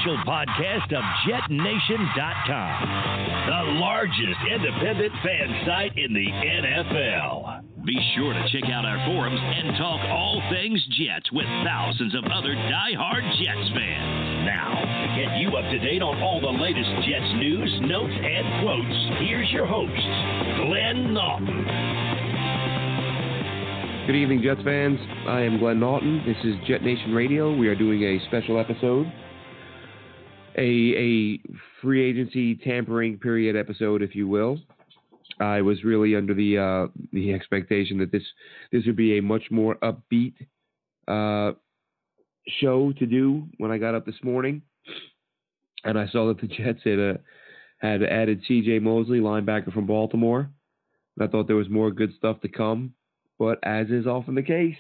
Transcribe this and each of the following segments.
official podcast of JetNation.com, the largest independent fan site in the NFL. Be sure to check out our forums and talk all things Jets with thousands of other die-hard Jets fans. Now, to get you up to date on all the latest Jets news, notes, and quotes, here's your host, Glenn Naughton. Good evening, Jets fans. I am Glenn Naughton. This is Jet Nation Radio. We are doing a special episode, a free agency tampering period episode, if you will. I was really under the expectation that this would be a much more upbeat show to do when I got up this morning, and I saw that the Jets had added C.J. Mosley, linebacker from Baltimore. I thought there was more good stuff to come, but as is often the case,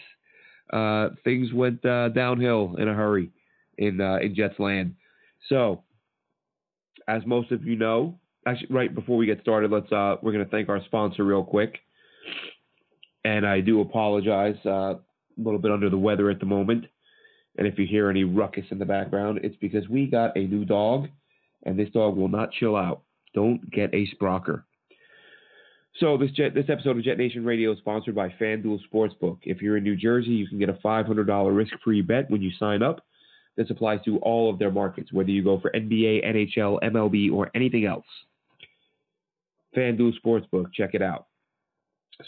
things went downhill in a hurry in Jets land. So, as most of you know. Actually, right before we get started, we're going to thank our sponsor real quick. And I do apologize, a little bit under the weather at the moment. And if you hear any ruckus in the background, it's because we got a new dog, and this dog will not chill out. Don't get a sprocker. So this episode of Jet Nation Radio is sponsored by FanDuel Sportsbook. If you're in New Jersey, you can get a $500 risk-free bet when you sign up. This applies to all of their markets, whether you go for NBA, NHL, MLB, or anything else. FanDuel Sportsbook, check it out.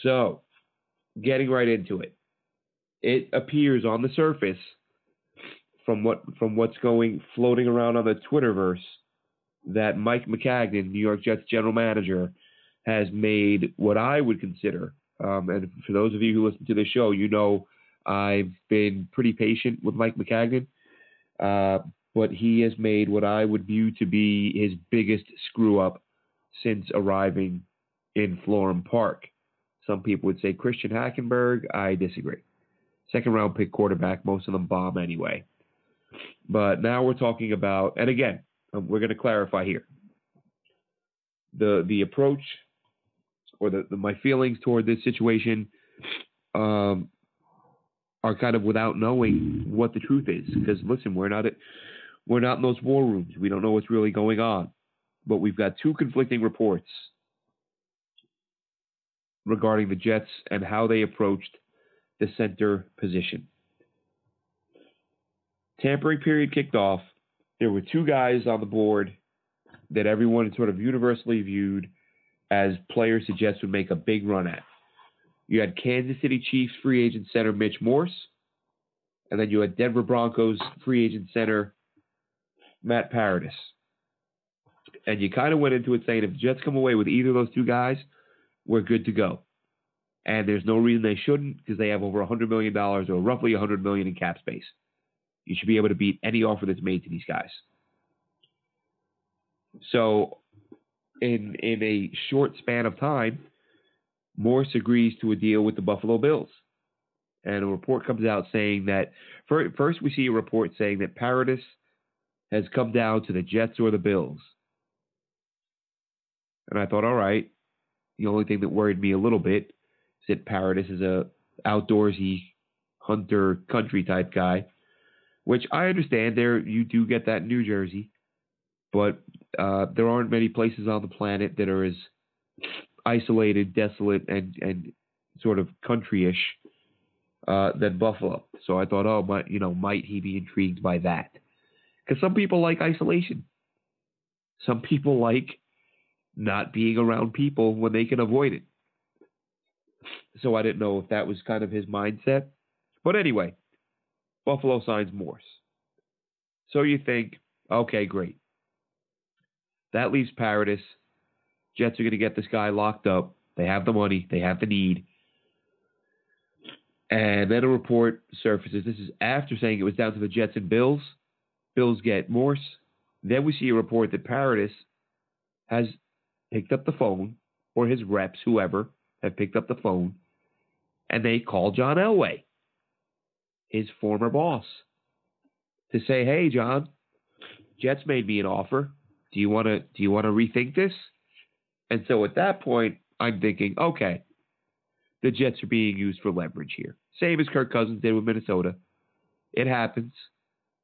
So, getting right into it. It appears on the surface, from what's floating around on the Twitterverse, that Mike Maccagnan, New York Jets general manager, has made what I would consider, and for those of you who listen to the show, you know I've been pretty patient with Mike Maccagnan, but he has made what I would view to be his biggest screw-up since arriving in Florham Park. Some people would say Christian Hackenberg. I disagree. Second-round pick quarterback, most of them bomb anyway. But now we're talking about, and again, we're going to clarify here. The approach or my feelings toward this situation are kind of without knowing what the truth is. Because listen, we're not in those war rooms. We don't know what's really going on. But we've got two conflicting reports regarding the Jets and how they approached the center position. Tampering period kicked off. There were two guys on the board that everyone sort of universally viewed as players the Jets would make a big run at. You had Kansas City Chiefs free agent center Mitch Morse, and then you had Denver Broncos free agent center Matt Paradis. And you kind of went into it saying if the Jets come away with either of those two guys, we're good to go. And there's no reason they shouldn't because they have over $100 million or roughly $100 million in cap space. You should be able to beat any offer that's made to these guys. So in a short span of time, Morse agrees to a deal with the Buffalo Bills. And a report comes out saying that, first we see a report saying that Paradis has come down to the Jets or the Bills. And I thought, all right, the only thing that worried me a little bit is that Paradis is a outdoorsy hunter country type guy, which I understand there you do get that in New Jersey, but there aren't many places on the planet that are as isolated, desolate, and sort of country-ish than Buffalo. So I thought, might he be intrigued by that? Because some people like isolation. Some people like not being around people when they can avoid it. So I didn't know if that was kind of his mindset. But anyway, Buffalo signs Morse. So you think, okay, great. That leaves Paradis. Jets are going to get this guy locked up. They have the money. They have the need. And then a report surfaces. This is after saying it was down to the Jets and Bills. Bills get Morse. Then we see a report that Paradis has picked up the phone, or his reps, whoever, have picked up the phone, and they call John Elway, his former boss, to say, hey, John, Jets made me an offer. Do you want to rethink this? And so at that point, I'm thinking, okay, the Jets are being used for leverage here. Same as Kirk Cousins did with Minnesota. It happens.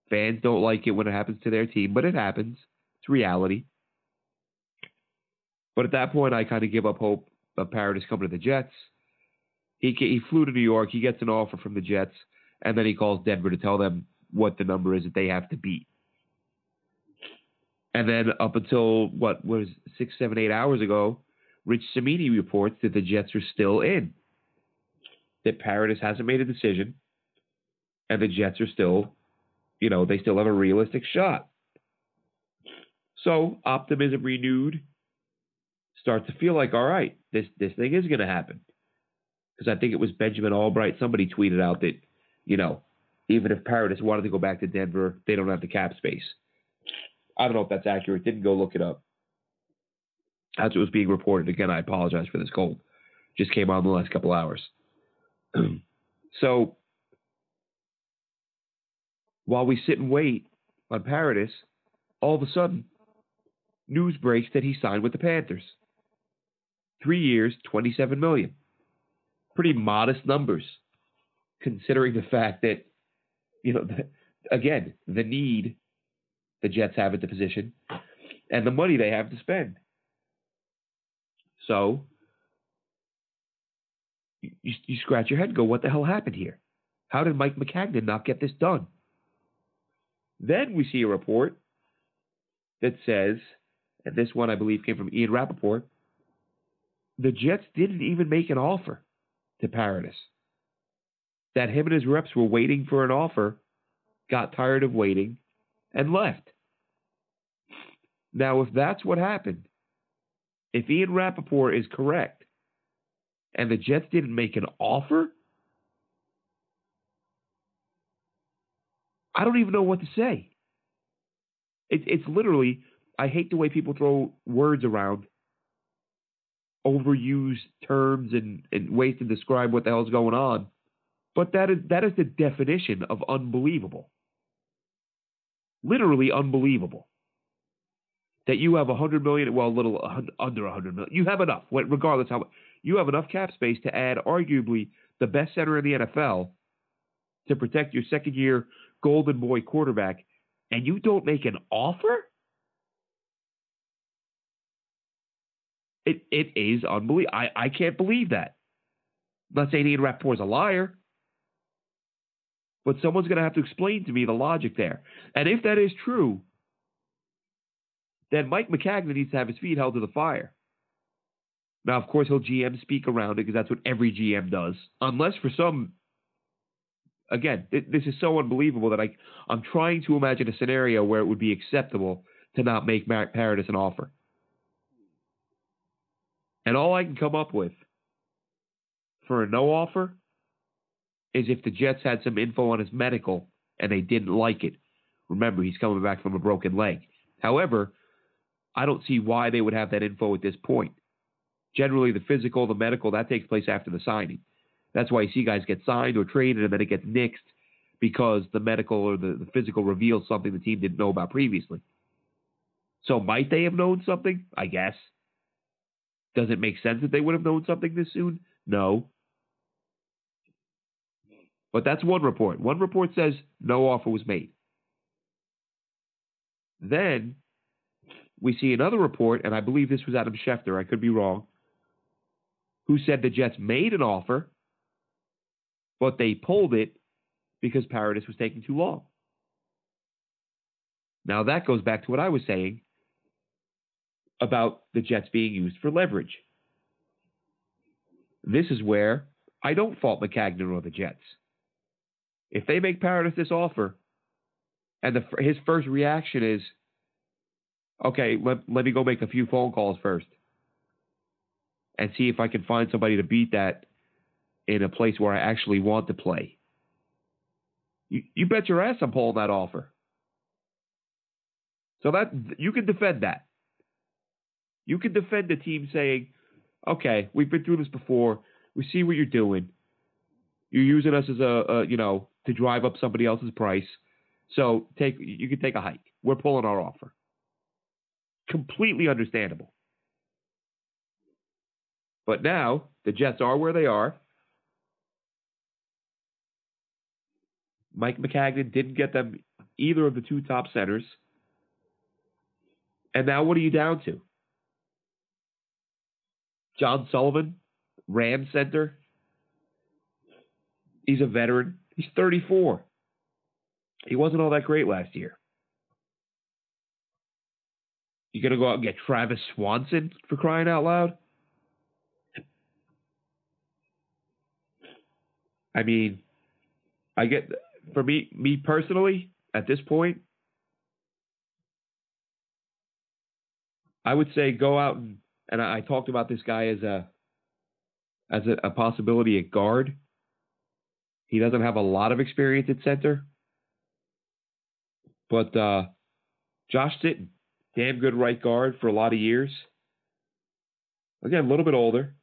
Fans don't like it when it happens to their team, but it happens. It's reality. But at that point, I kind of give up hope of Paradis coming to the Jets. He flew to New York. He gets an offer from the Jets, and then he calls Denver to tell them what the number is that they have to beat. And then up until, 6, 7, 8 hours ago, Rich Cimini reports that the Jets are still in. That Paradis hasn't made a decision, and the Jets are still, they still have a realistic shot. So optimism renewed. Starts to feel like, all right, this thing is going to happen. Because I think it was Benjamin Albright. Somebody tweeted out that, even if Paradis wanted to go back to Denver, they don't have the cap space. I don't know if that's accurate. Didn't go look it up. That's what was being reported. Again, I apologize for this cold. Just came on the last couple hours. So, while we sit and wait on Paradis, all of a sudden, news breaks that he signed with the Panthers. 3 years, $27 million. Pretty modest numbers, considering the fact that, again, the need the Jets have at the position and the money they have to spend. So, you scratch your head and go, what the hell happened here? How did Mike Maccagnan not get this done? Then we see a report that says, and this one I believe came from Ian Rappaport, the Jets didn't even make an offer to Paradis. That him and his reps were waiting for an offer, got tired of waiting, and left. Now, if that's what happened, if Ian Rappaport is correct, and the Jets didn't make an offer, I don't even know what to say. It's literally, I hate the way people throw words around, overused terms and ways to describe what the hell's going on. But that is the definition of unbelievable. Literally unbelievable. That you have $100 million, well, a little under $100 million. You have enough, regardless how much. You have enough cap space to add arguably the best center in the NFL to protect your second-year golden boy quarterback, and you don't make an offer? It is unbelievable. I can't believe that. I'm not saying Ian Rappaport's a liar, but someone's going to have to explain to me the logic there. And if that is true, then Mike Maccagnan needs to have his feet held to the fire. Now, of course, he'll GM speak around it because that's what every GM does. Unless for some, again, this is so unbelievable that I'm trying to imagine a scenario where it would be acceptable to not make Paradis an offer. And all I can come up with for a no offer is if the Jets had some info on his medical and they didn't like it. Remember, he's coming back from a broken leg. However, I don't see why they would have that info at this point. Generally, the physical, the medical, that takes place after the signing. That's why you see guys get signed or traded and then it gets nixed because the medical or the physical reveals something the team didn't know about previously. So might they have known something? I guess. Does it make sense that they would have known something this soon? No. But that's one report. One report says no offer was made. Then we see another report, and I believe this was Adam Schefter, I could be wrong, who said the Jets made an offer, but they pulled it because Paradis was taking too long. Now that goes back to what I was saying about the Jets being used for leverage. This is where I don't fault Maccagnan or the Jets. If they make Paradis this offer, and his first reaction is, okay, let me go make a few phone calls first and see if I can find somebody to beat that in a place where I actually want to play. You bet your ass I'm pulling that offer. So that you can defend that. You can defend the team saying, okay, we've been through this before. We see what you're doing. You're using us as to drive up somebody else's price. So you can take a hike. We're pulling our offer. Completely understandable. But now the Jets are where they are. Mike Maccagnan didn't get them either of the two top centers. And now what are you down to? John Sullivan, Rams center. He's a veteran. He's 34. He wasn't all that great last year. You going to go out and get Travis Swanson for crying out loud? I mean, for me personally, at this point, I would say go out and I talked about this guy as a possibility at guard. He doesn't have a lot of experience at center. But Josh Sitton, damn good right guard for a lot of years. Again, a little bit older.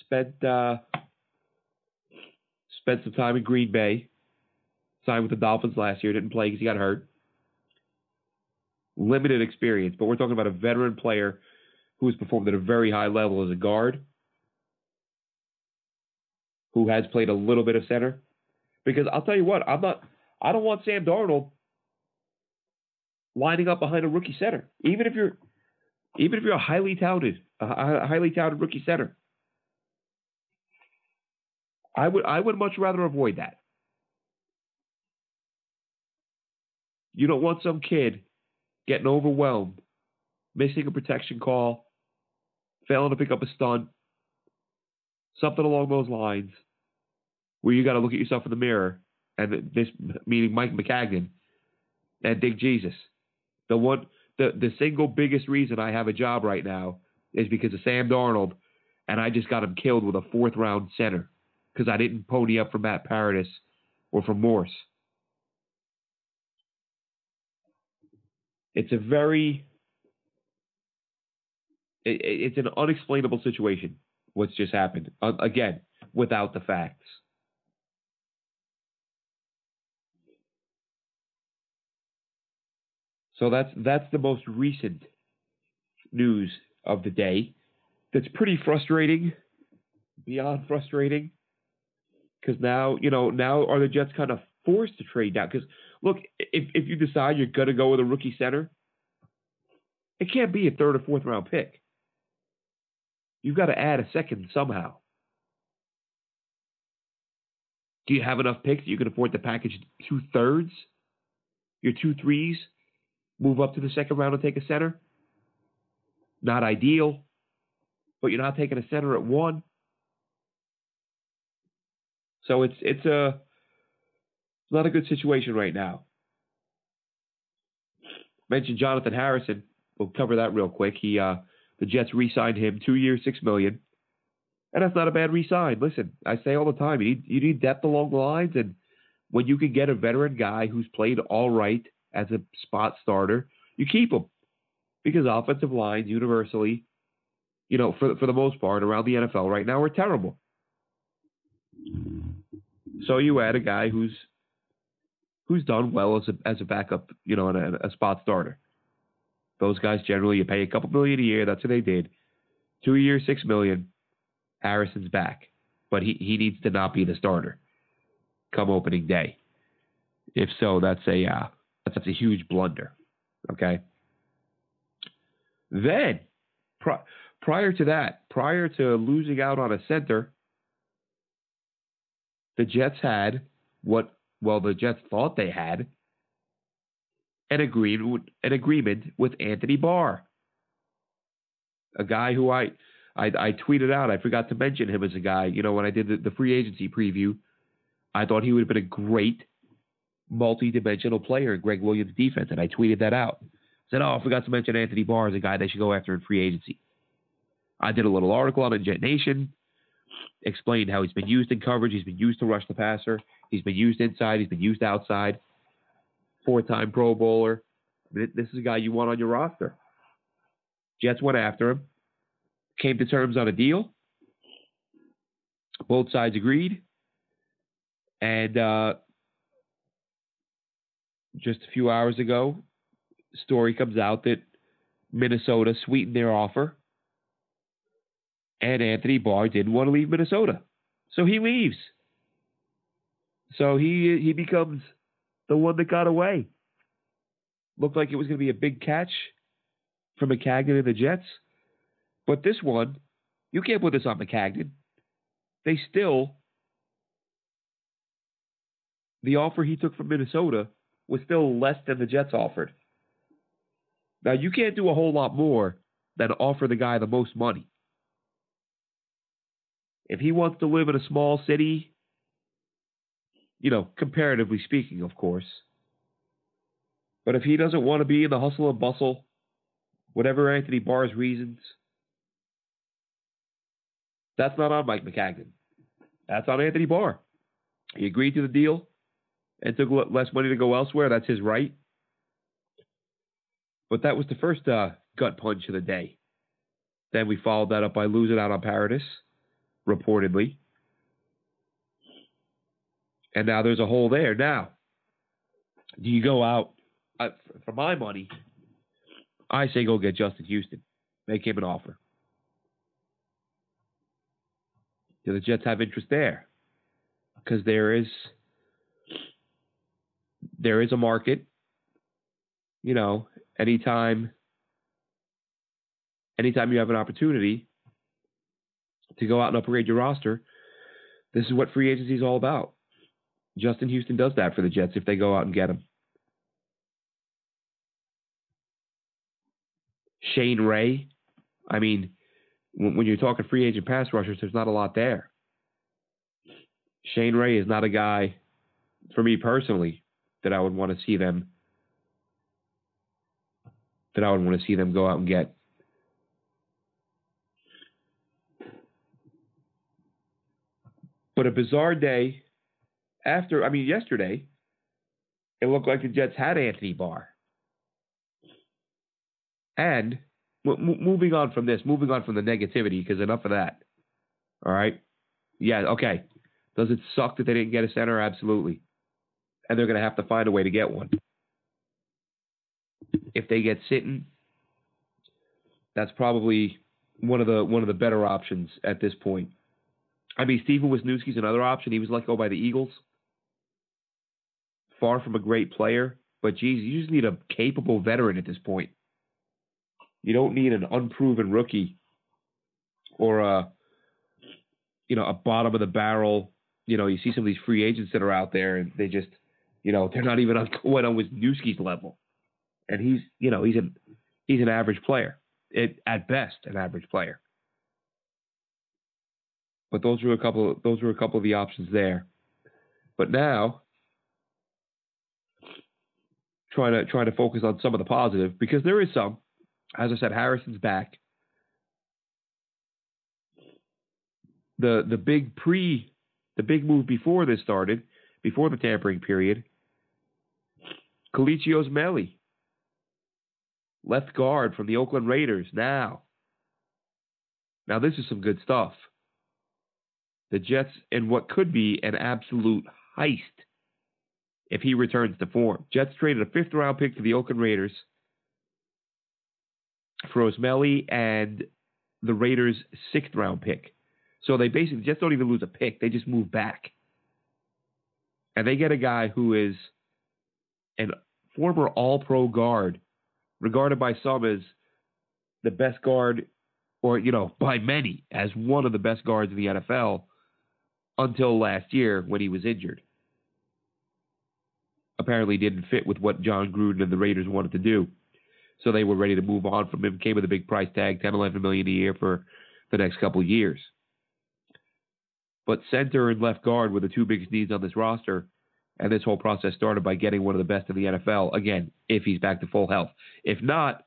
Spent some time in Green Bay. Signed with the Dolphins last year. Didn't play because he got hurt. Limited experience, but we're talking about a veteran player who has performed at a very high level as a guard, who has played a little bit of center. Because I'll tell you what, I don't want Sam Darnold lining up behind a rookie center, even if you're a highly touted rookie center. I would much rather avoid that. You don't want some kid getting overwhelmed, missing a protection call, failing to pick up a stunt, something along those lines, where you got to look at yourself in the mirror, and this meaning Mike McCagnon, and dig Jesus. The single biggest reason I have a job right now is because of Sam Darnold, and I just got him killed with a 4th round center because I didn't pony up for Matt Paradis or for Morse. It's it's an unexplainable situation, what's just happened. Again, without the facts. So that's the most recent news of the day. That's pretty frustrating, beyond frustrating. Because now are the Jets kind of forced to trade down? Because look, if you decide you're going to go with a rookie center, it can't be a 3rd or 4th round pick. You've got to add a second somehow. Do you have enough picks that you can afford to package 2 thirds? Your 2 threes? Move up to the 2nd round and take a center? Not ideal, but you're not taking a center at 1. So it's not a good situation right now. Mentioned Jonotthan Harrison. We'll cover that real quick. The Jets re-signed him 2 years, $6 million, and that's not a bad re-sign. Listen, I say all the time, you need depth along the lines, and when you can get a veteran guy who's played all right as a spot starter, you keep him, because offensive lines universally, for the most part around the NFL right now are terrible. So you add a guy who's done well as a backup, and a spot starter. Those guys generally, you pay a couple million a year. That's what they did. 2 years, $6 million. Harrison's back, but he needs to not be the starter come opening day. If so, that's a huge blunder. Okay. Then, prior to losing out on a center, the Jets had the Jets thought they had an agreement with Anthony Barr, a guy who I tweeted out. I forgot to mention him as a guy. When I did the free agency preview, I thought he would have been a great multi-dimensional player in Greg Williams' defense, and I tweeted that out. Said, I forgot to mention Anthony Barr as a guy they should go after in free agency. I did a little article on it in Jet Nation, explained how he's been used in coverage, he's been used to rush the passer, he's been used inside, he's been used outside. 4-time Pro Bowler. This is a guy you want on your roster. Jets went after him, came to terms on a deal. Both sides agreed. And just a few hours ago, story comes out that Minnesota sweetened their offer, and Anthony Barr didn't want to leave Minnesota. So he leaves. So he becomes the one that got away. Looked like it was going to be a big catch for Maccagnan and the Jets. But this one, you can't put this on Maccagnan. The offer he took from Minnesota was still less than the Jets offered. Now, you can't do a whole lot more than offer the guy the most money. If he wants to live in a small city, comparatively speaking, of course. But if he doesn't want to be in the hustle and bustle, whatever Anthony Barr's reasons, that's not on Mike Maccagnan. That's on Anthony Barr. He agreed to the deal and took less money to go elsewhere. That's his right. But that was the first gut punch of the day. Then we followed that up by losing out on Paradis, reportedly. And now there's a hole there. Now, do you go out? For my money, I say go get Justin Houston. Make him an offer. Do the Jets have interest there? Because there is a market. Anytime you have an opportunity to go out and upgrade your roster, this is what free agency is all about. Justin Houston does that for the Jets if they go out and get him. Shane Ray, when you're talking free agent pass rushers, there's not a lot there. Shane Ray is not a guy, for me personally, that I would want to see them go out and get. But a bizarre day yesterday, it looked like the Jets had Anthony Barr. And moving on from the negativity, because enough of that. All right? Yeah, okay. Does it suck that they didn't get a center? Absolutely. And they're going to have to find a way to get one. If they get Sitton, that's probably one of the better options at this point. Stephen Wisniewski's another option. He was let go by the Eagles. Far from a great player, but geez, you just need a capable veteran at this point. You don't need an unproven rookie or a bottom of the barrel. You see some of these free agents that are out there, and they just, they're not even on Wisniewski's level. And he's an average player, at best an average player. But those were a couple of the options there. But now, trying to focus on some of the positive, because there is some. As I said, Harrison's back. The big move before this started, before the tampering period, Kelechi Osemele, left guard from the Oakland Raiders. Now this is some good stuff. The Jets in what could be an absolute heist if he returns to form. Jets traded a 5th-round pick to the Oakland Raiders for Osemele and the Raiders' 6th-round pick. So they basically just don't even lose a pick. They just move back. And they get a guy who is a former all-pro guard, regarded by some as the best guard, or, by many, as one of the best guards in the NFL until last year when he was injured. Apparently didn't fit with what John Gruden and the Raiders wanted to do. So they were ready to move on from him. Came with a big price tag, $10, $11 million a year for the next couple of years. But center and left guard were the two biggest needs on this roster. And this whole process started by getting one of the best in the NFL, again, if he's back to full health. If not,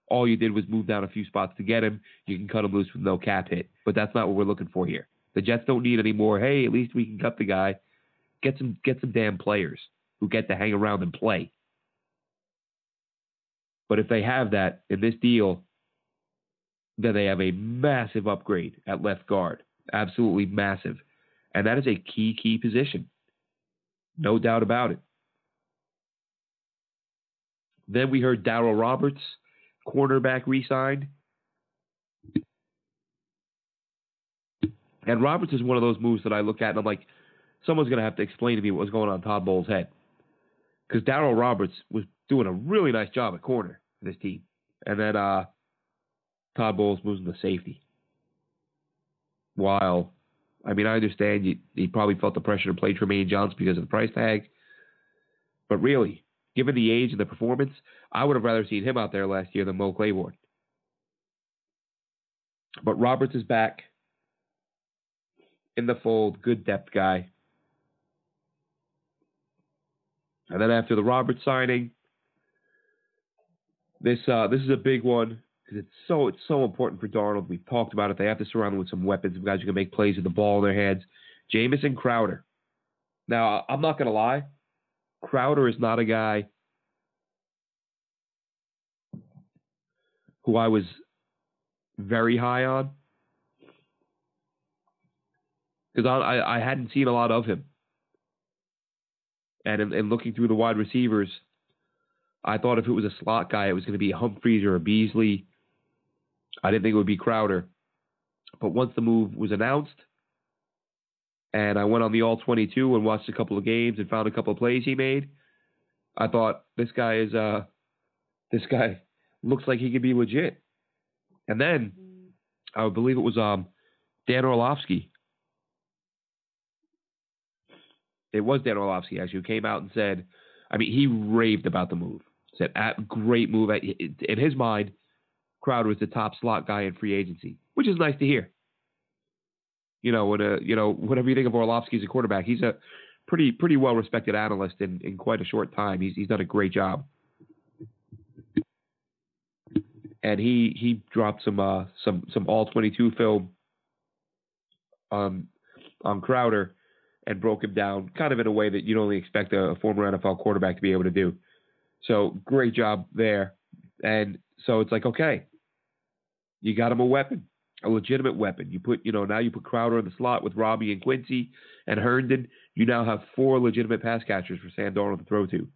all you did was move down a few spots to get him. You can cut him loose with no cap hit. But that's not what we're looking for here. The Jets don't need any more, hey, at least we can cut the guy. Get some damn players who get to hang around and play. But if they have that in this deal, then they have a massive upgrade at left guard. Absolutely massive. And that is a key position. No doubt about it. Then we heard Daryl Roberts, cornerback, re-signed. And Roberts is one of those moves that I look at and I'm like, someone's going to have to explain to me what was going on in Todd Bowles' head. Because Daryl Roberts was doing a really nice job at corner for this team. And then Todd Bowles moves into safety. While, I understand he probably felt the pressure to play Tremaine Johnson because of the price tag. But really, given the age and the performance, I would have rather seen him out there last year than Mo Claiborne. But Roberts is back in the fold, good depth guy. And then after the Roberts signing, this is a big one because it's so important for Darnold. We've talked about it. They have to surround him with some weapons, some guys who can make plays with the ball in their hands. Jamison Crowder. Now, I'm not going to lie. Crowder is not a guy who I was very high on because I hadn't seen a lot of him. And in looking through the wide receivers, I thought if it was a slot guy, it was going to be a Humphries or a Beasley. I didn't think it would be Crowder. But once the move was announced, and I went on the All-22 and watched a couple of games and found a couple of plays he made, I thought this guy looks like he could be legit. And then I believe it was Dan Orlovsky. It was Dan Orlovsky, actually, who came out and said, he raved about the move. Said, great move. In his mind, Crowder was the top slot guy in free agency, which is nice to hear. Whenever you think of Orlovsky as a quarterback, he's a pretty well-respected analyst in quite a short time. He's done a great job. And he dropped some All-22 film on Crowder and broke him down kind of in a way that you'd only expect a former NFL quarterback to be able to do. So great job there. And so it's like, okay, you got him a weapon, a legitimate weapon. You put Crowder in the slot with Robbie and Quincy and Herndon. You now have 4 legitimate pass catchers for Sam Darnold to throw to.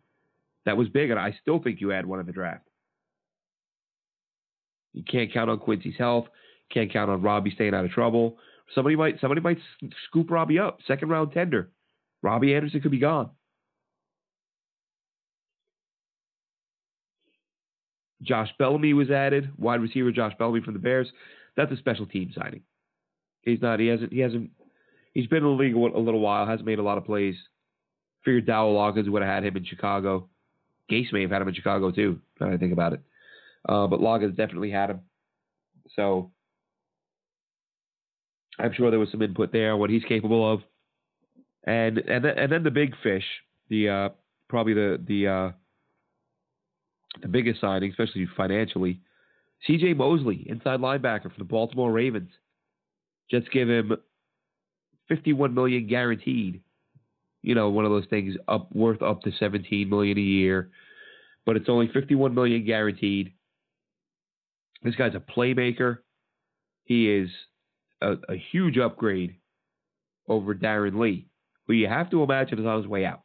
That was big, and I still think you had one in the draft. You can't count on Quincy's health. Can't count on Robbie staying out of trouble. Somebody might scoop Robbie up. 2nd round tender. Robbie Anderson could be gone. Josh Bellamy was added. Wide receiver Josh Bellamy from the Bears. That's a special team signing. He's been in the league a little while. Hasn't made a lot of plays. Figured Dowell Loggins would have had him in Chicago. Gase may have had him in Chicago too. Now that I think about it. But Loggins definitely had him. So I'm sure there was some input there on what he's capable of. And then the big fish, probably the biggest signing, especially financially, C.J. Mosley, inside linebacker from the Baltimore Ravens. Jets give him $51 million guaranteed. One of those things worth up to $17 million a year, but it's only $51 million guaranteed. This guy's a playmaker. He is a huge upgrade over Darren Lee, who you have to imagine is on his way out.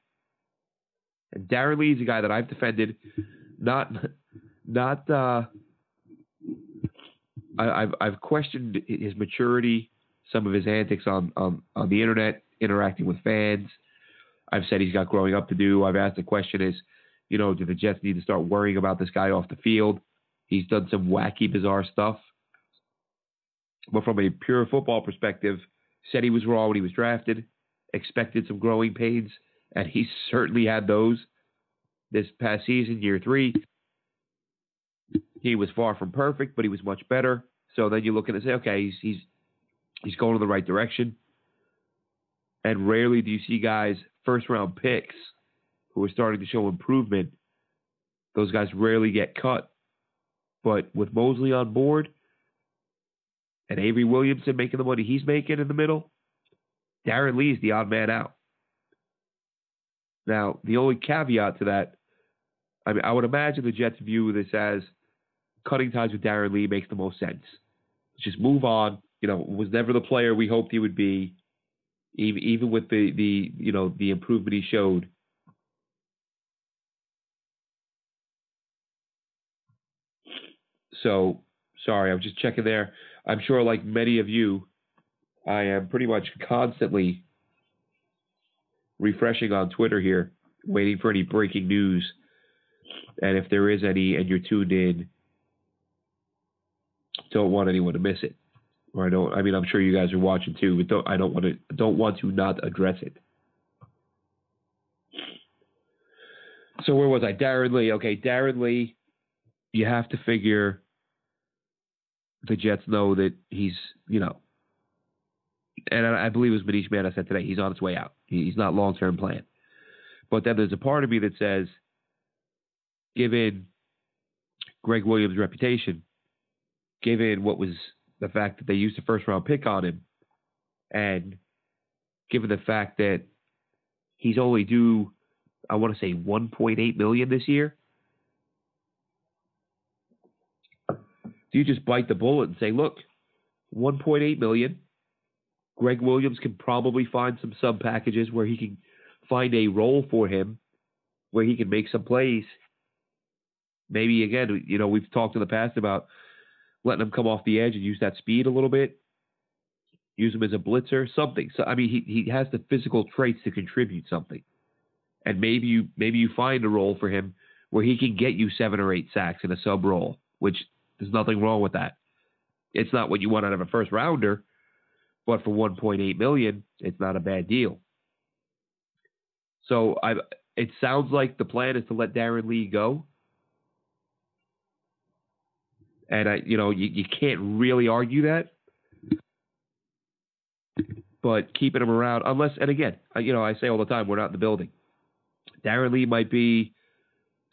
And Darren Lee is a guy that I've defended. I've questioned his maturity, some of his antics on the internet, interacting with fans. I've said he's got growing up to do. I've asked the question is, do the Jets need to start worrying about this guy off the field? He's done some wacky, bizarre stuff. But from a pure football perspective, said he was raw when he was drafted, expected some growing pains, and he certainly had those this past season, year 3. He was far from perfect, but he was much better. So then you look at it and say, okay, he's going in the right direction. And rarely do you see guys, first-round picks, who are starting to show improvement. Those guys rarely get cut. But with Mosley on board and Avery Williamson making the money he's making in the middle, Darren Lee's the odd man out. Now, the only caveat to that, I would imagine the Jets view this as cutting ties with Darren Lee makes the most sense. Just move on. Was never the player we hoped he would be, even with the improvement he showed. So, sorry, I was just checking there. I'm sure, like many of you, I am pretty much constantly refreshing on Twitter here, waiting for any breaking news. And if there is any and you're tuned in, don't want anyone to miss it. Or I'm sure you guys are watching too, but don't want to not address it. So where was I? Darren Lee. Okay, Darren Lee, you have to figure the Jets know that he's, and I believe it was Manish Mehta said today, he's on his way out. He's not long-term plan. But then there's a part of me that says, given Greg Williams' reputation, given what was the fact that they used a first-round pick on him, and given the fact that he's only due, I want to say, $1.8 million this year, do you just bite the bullet and say, look, $1.8 million, Greg Williams can probably find some sub packages where he can find a role for him, where he can make some plays. Maybe, again, we've talked in the past about letting him come off the edge and use that speed a little bit, use him as a blitzer, something. So, he has the physical traits to contribute something. And maybe you find a role for him where he can get you 7 or 8 sacks in a sub role, which there's nothing wrong with that. It's not what you want out of a first rounder, but for $1.8 million, it's not a bad deal. So it sounds like the plan is to let Darren Lee go. And you can't really argue that. But keeping him around, unless, and again, I say all the time, we're not in the building. Darren Lee might be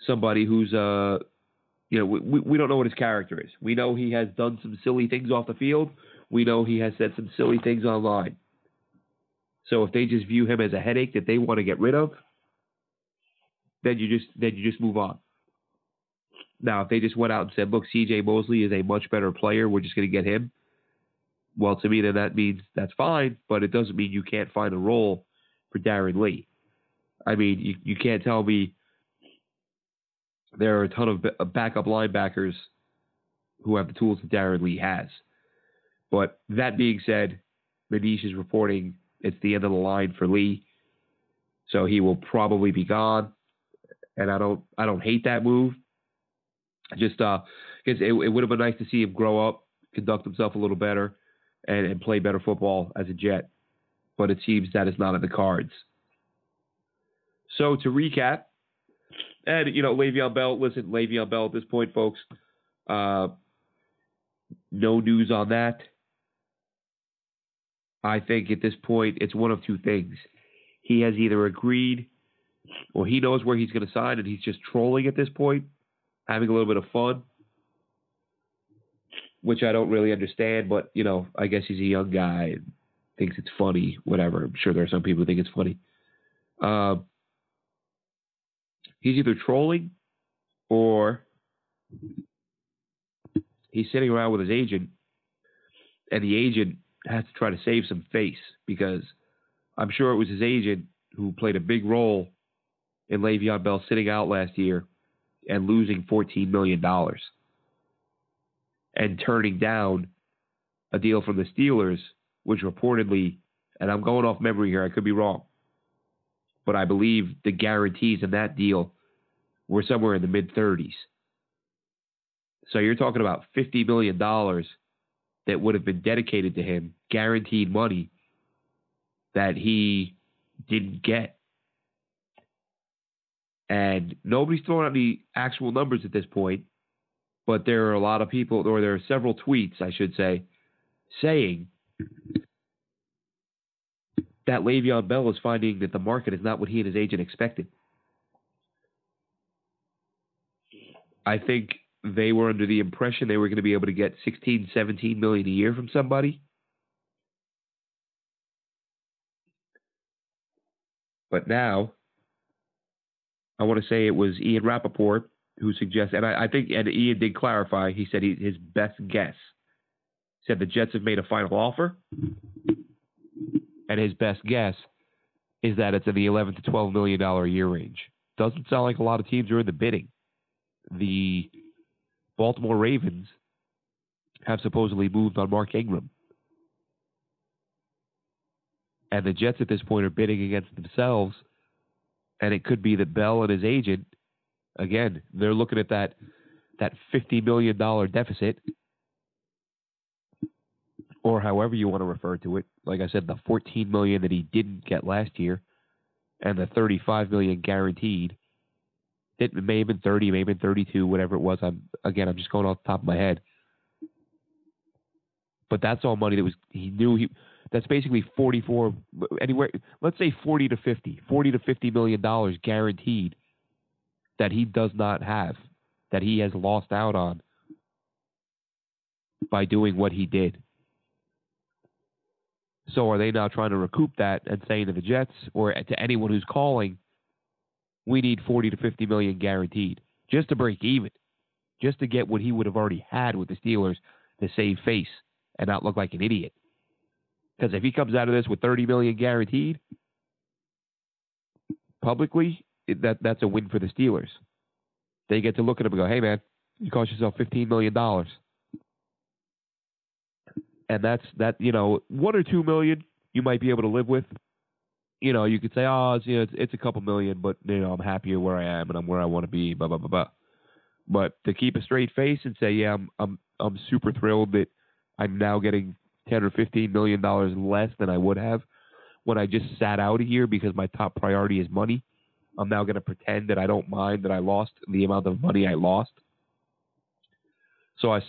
somebody who's, we don't know what his character is. We know he has done some silly things off the field. We know he has said some silly things online. So if they just view him as a headache that they want to get rid of, then you just move on. Now, if they just went out and said, look, C.J. Mosley is a much better player, we're just going to get him, well, to me, then that means that's fine, but it doesn't mean you can't find a role for Darren Lee. You can't tell me there are a ton of backup linebackers who have the tools that Darren Lee has. But that being said, Manish is reporting it's the end of the line for Lee, so he will probably be gone. And I don't hate that move. Just because it would have been nice to see him grow up, conduct himself a little better, and play better football as a Jet. But it seems that is not in the cards. So to recap, and Le'Veon Bell at this point, folks, no news on that. I think at this point it's one of two things. He has either agreed or he knows where he's going to sign and he's just trolling at this point, having a little bit of fun, which I don't really understand, but, I guess he's a young guy and thinks it's funny, whatever. I'm sure there are some people who think it's funny. He's either trolling or he's sitting around with his agent, and the agent has to try to save some face because I'm sure it was his agent who played a big role in Le'Veon Bell sitting out last year and losing $14 million and turning down a deal from the Steelers, which reportedly, and I'm going off memory here, I could be wrong, but I believe the guarantees in that deal were somewhere in the mid-30s. So you're talking about $50 million that would have been dedicated to him, guaranteed money that he didn't get. And nobody's throwing out the actual numbers at this point, but there are a lot of people, or there are several tweets, I should say, saying that Le'Veon Bell is finding that the market is not what he and his agent expected. I think they were under the impression they were going to be able to get $16, $17 million a year from somebody. But now, I want to say it was Ian Rappaport who suggested, and I think, and Ian did clarify, he said his best guess, said the Jets have made a final offer, and his best guess is that it's in the $11 to $12 million a year range. Doesn't sound like a lot of teams are in the bidding. The Baltimore Ravens have supposedly moved on Mark Ingram. And the Jets at this point are bidding against themselves. And it could be that Bell and his agent, again, they're looking at that $50 million deficit, or however you want to refer to it. Like I said, the $14 million that he didn't get last year, and the $35 million guaranteed. It may have been 30, may have been 32, whatever it was. I'm just going off the top of my head. But that's all money that he knew that's basically 44, anywhere, let's say 40 to $50 million guaranteed that he does not have, that he has lost out on by doing what he did. So are they now trying to recoup that and saying to the Jets or to anyone who's calling, we need 40 to 50 million guaranteed just to break even, just to get what he would have already had with the Steelers to save face and not look like an idiot. Because if he comes out of this with 30 million guaranteed publicly, that's a win for the Steelers. They get to look at him and go, hey man, you cost yourself $15 million. And that, $1 or $2 million you might be able to live with. You could say, it's a couple million, but I'm happier where I am and I'm where I want to be, blah blah blah blah. But to keep a straight face and say, yeah, I'm super thrilled that I'm now getting $10 or $15 million less than I would have when I just sat out a year because my top priority is money. I'm now going to pretend that I don't mind that I lost the amount of money I lost. So I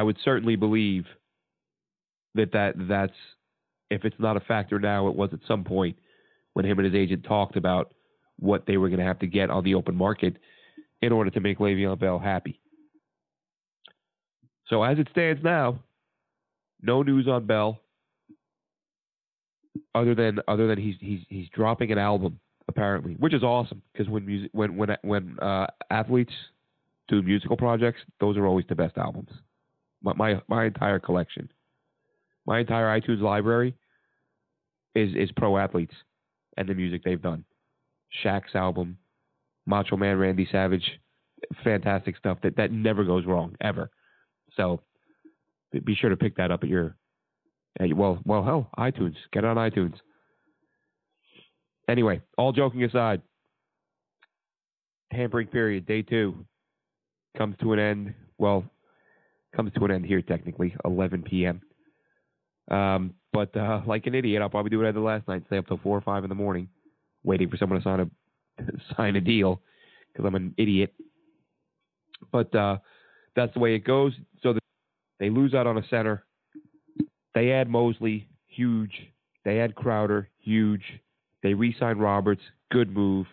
would certainly believe that's, if it's not a factor now, it was at some point when him and his agent talked about what they were going to have to get on the open market in order to make Le'Veon Bell happy. So as it stands now, no news on Bell, other than he's dropping an album apparently, which is awesome because when athletes do musical projects, those are always the best albums. My entire collection, my entire iTunes library is pro athletes and the music they've done. Shaq's album, Macho Man Randy Savage, fantastic stuff that never goes wrong ever. So be sure to pick that up at iTunes. Get it on iTunes. Anyway, all joking aside, tampering period, day 2, comes to an end. Well, comes to an end here technically, 11 p.m. But like an idiot, I'll probably do what I did last night, stay up till 4 or 5 in the morning, waiting for someone to sign a deal, because I'm an idiot. But that's the way it goes. So they lose out on a center. They add Mosley, huge. They add Crowder, huge. They re-sign Roberts, good move.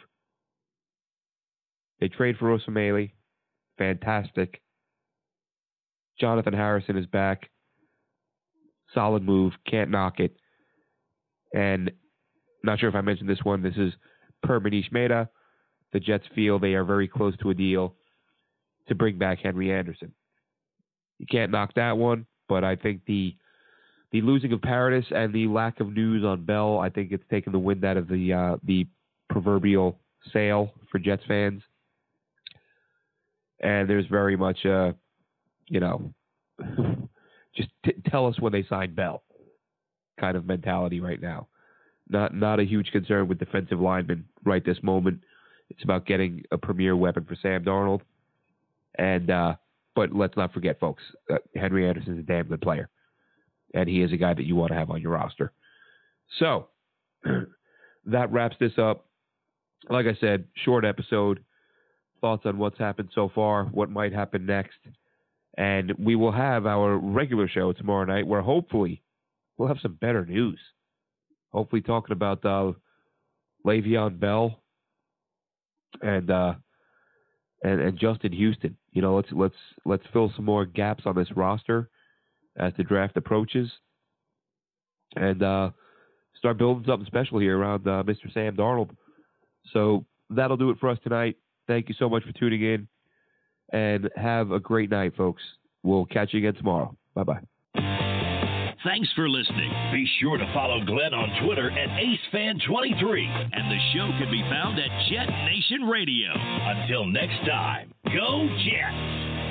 They trade for Osemele, fantastic. Jonotthan Harrison is back. Solid move, can't knock it. And not sure if I mentioned this one. This is per Manish Mehta. The Jets feel they are very close to a deal to bring back Henry Anderson. You can't knock that one, but I think the losing of Paradis and the lack of news on Bell, I think it's taken the wind out of the proverbial sail for Jets fans. And there's very much just tell us when they sign Bell kind of mentality right now. Not a huge concern with defensive linemen right this moment. It's about getting a premier weapon for Sam Darnold. And but let's not forget, folks, Henry Anderson is a damn good player. And he is a guy that you want to have on your roster. So that wraps this up. Like I said, short episode. Thoughts on what's happened so far, what might happen next. And we will have our regular show tomorrow night where hopefully we'll have some better news. Hopefully talking about Le'Veon Bell and Justin Houston. Let's fill some more gaps on this roster as the draft approaches, and start building something special here around Mr. Sam Darnold. So that'll do it for us tonight. Thank you so much for tuning in, and have a great night, folks. We'll catch you again tomorrow. Bye-bye. Thanks for listening. Be sure to follow Glenn on Twitter at AceFan23, and the show can be found at Jet Nation Radio. Until next time, go Jets!